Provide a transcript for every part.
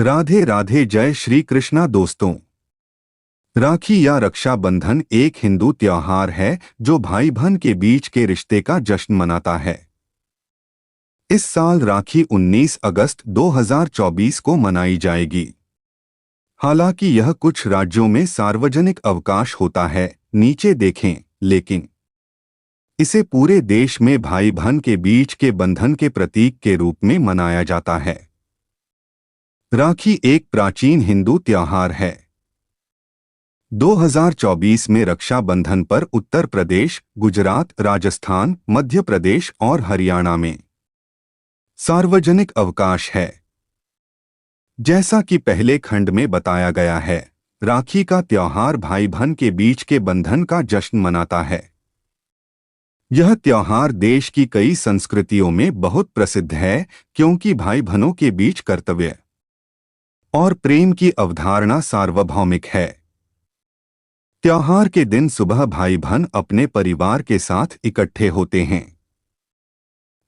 राधे राधे। जय श्री कृष्णा दोस्तों। राखी या रक्षाबंधन एक हिंदू त्योहार है जो भाई बहन के बीच के रिश्ते का जश्न मनाता है। इस साल राखी 19 अगस्त 2024 को मनाई जाएगी। हालांकि यह कुछ राज्यों में सार्वजनिक अवकाश होता है, नीचे देखें, लेकिन इसे पूरे देश में भाई बहन के बीच के बंधन के प्रतीक के रूप में मनाया जाता है। राखी एक प्राचीन हिंदू त्योहार है। 2024 में रक्षाबंधन पर उत्तर प्रदेश, गुजरात, राजस्थान, मध्य प्रदेश और हरियाणा में सार्वजनिक अवकाश है। जैसा कि पहले खंड में बताया गया है, राखी का त्योहार भाई बहन के बीच के बंधन का जश्न मनाता है। यह त्योहार देश की कई संस्कृतियों में बहुत प्रसिद्ध है क्योंकि भाई बहनों के बीच कर्तव्य और प्रेम की अवधारणा सार्वभौमिक है। त्योहार के दिन सुबह भाई बहन अपने परिवार के साथ इकट्ठे होते हैं।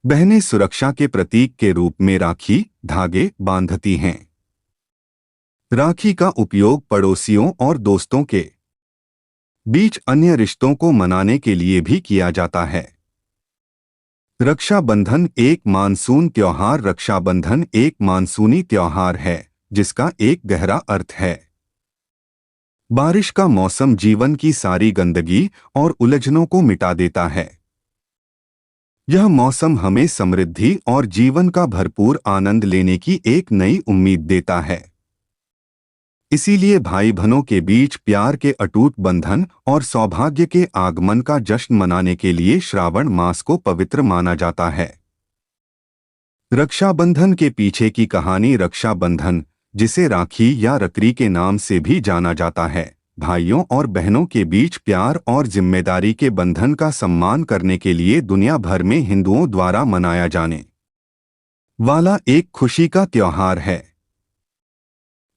बहनें सुरक्षा के प्रतीक के रूप में राखी, धागे बांधती हैं। राखी का उपयोग पड़ोसियों और दोस्तों के बीच अन्य रिश्तों को मनाने के लिए भी किया जाता है। रक्षाबंधन एक मानसून त्योहार। रक्षाबंधन एक मानसूनी त्योहार है जिसका एक गहरा अर्थ है। बारिश का मौसम जीवन की सारी गंदगी और उलझनों को मिटा देता है। यह मौसम हमें समृद्धि और जीवन का भरपूर आनंद लेने की एक नई उम्मीद देता है। इसीलिए भाई बहनों के बीच प्यार के अटूट बंधन और सौभाग्य के आगमन का जश्न मनाने के लिए श्रावण मास को पवित्र माना जाता है। रक्षाबंधन के पीछे की कहानी। रक्षाबंधन, जिसे राखी या रकरी के नाम से भी जाना जाता है, भाइयों और बहनों के बीच प्यार और जिम्मेदारी के बंधन का सम्मान करने के लिए दुनिया भर में हिंदुओं द्वारा मनाया जाने वाला एक खुशी का त्योहार है।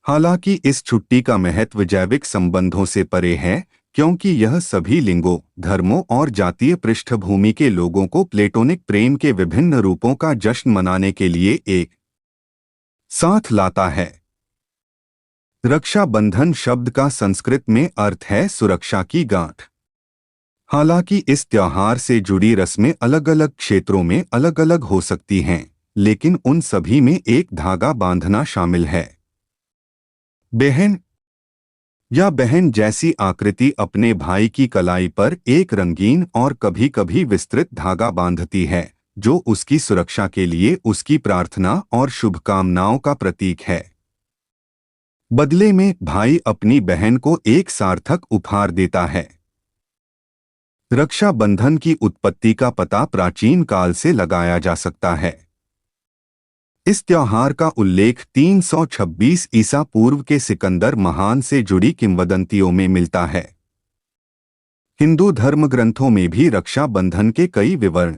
हालांकि इस छुट्टी का महत्व जैविक संबंधों से परे है, क्योंकि यह सभी लिंगों, धर्मों और जातीय पृष्ठभूमि के लोगों को प्लेटोनिक प्रेम के विभिन्न रूपों का जश्न मनाने के लिए एक साथ लाता है। रक्षाबंधन शब्द का संस्कृत में अर्थ है सुरक्षा की गांठ। हालांकि इस त्योहार से जुड़ी रस्में अलग अलग क्षेत्रों में अलग अलग हो सकती हैं, लेकिन उन सभी में एक धागा बांधना शामिल है। बहन या बहन जैसी आकृति अपने भाई की कलाई पर एक रंगीन और कभी-कभी विस्तृत धागा बांधती है, जो उसकी सुरक्षा के लिए उसकी प्रार्थना और शुभकामनाओं का प्रतीक है। बदले में भाई अपनी बहन को एक सार्थक उपहार देता है। रक्षाबंधन की उत्पत्ति का पता प्राचीन काल से लगाया जा सकता है। इस त्योहार का उल्लेख 326 ईसा पूर्व के सिकंदर महान से जुड़ी किंवदंतियों में मिलता है। हिंदू धर्मग्रंथों में भी रक्षाबंधन के कई विवरण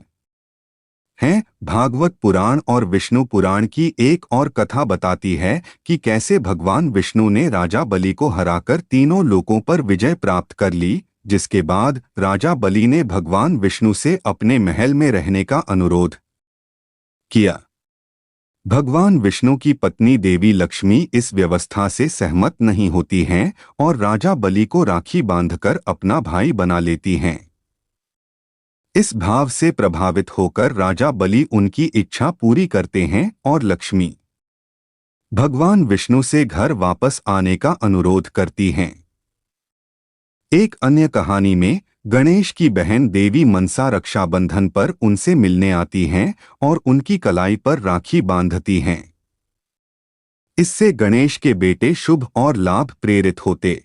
हैं। भागवत पुराण और विष्णु पुराण की एक और कथा बताती है कि कैसे भगवान विष्णु ने राजा बलि को हराकर तीनों लोकों पर विजय प्राप्त कर ली, जिसके बाद राजा बलि ने भगवान विष्णु से अपने महल में रहने का अनुरोध किया। भगवान विष्णु की पत्नी देवी लक्ष्मी इस व्यवस्था से सहमत नहीं होती हैं और राजा बलि को राखी बांधकर अपना भाई बना लेती हैं। इस भाव से प्रभावित होकर राजा बलि उनकी इच्छा पूरी करते हैं और लक्ष्मी भगवान विष्णु से घर वापस आने का अनुरोध करती हैं। एक अन्य कहानी में गणेश की बहन देवी मनसा रक्षाबंधन पर उनसे मिलने आती हैं और उनकी कलाई पर राखी बांधती हैं। इससे गणेश के बेटे शुभ और लाभ प्रेरित होते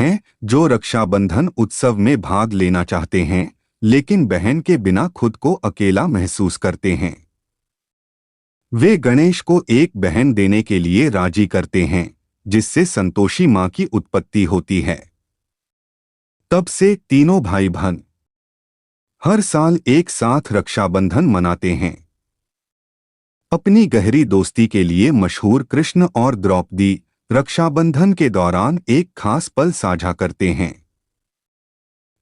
हैं, जो रक्षाबंधन उत्सव में भाग लेना चाहते हैं, लेकिन बहन के बिना खुद को अकेला महसूस करते हैं। वे गणेश को एक बहन देने के लिए राजी करते हैं, जिससे संतोषी मां की उत्पत्ति होती है। तब से तीनों भाई बहन हर साल एक साथ रक्षाबंधन मनाते हैं। अपनी गहरी दोस्ती के लिए मशहूर कृष्ण और द्रौपदी रक्षाबंधन के दौरान एक खास पल साझा करते हैं।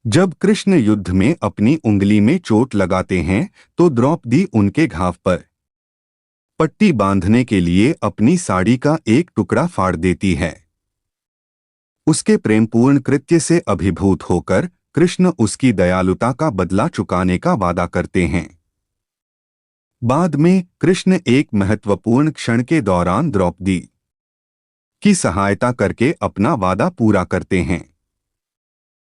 जब कृष्ण युद्ध में अपनी उंगली में चोट लगाते हैं तो द्रौपदी उनके घाव पर पट्टी बांधने के लिए अपनी साड़ी का एक टुकड़ा फाड़ देती है। उसके प्रेमपूर्ण कृत्य से अभिभूत होकर कृष्ण उसकी दयालुता का बदला चुकाने का वादा करते हैं। बाद में कृष्ण एक महत्वपूर्ण क्षण के दौरान द्रौपदी की सहायता करके अपना वादा पूरा करते हैं।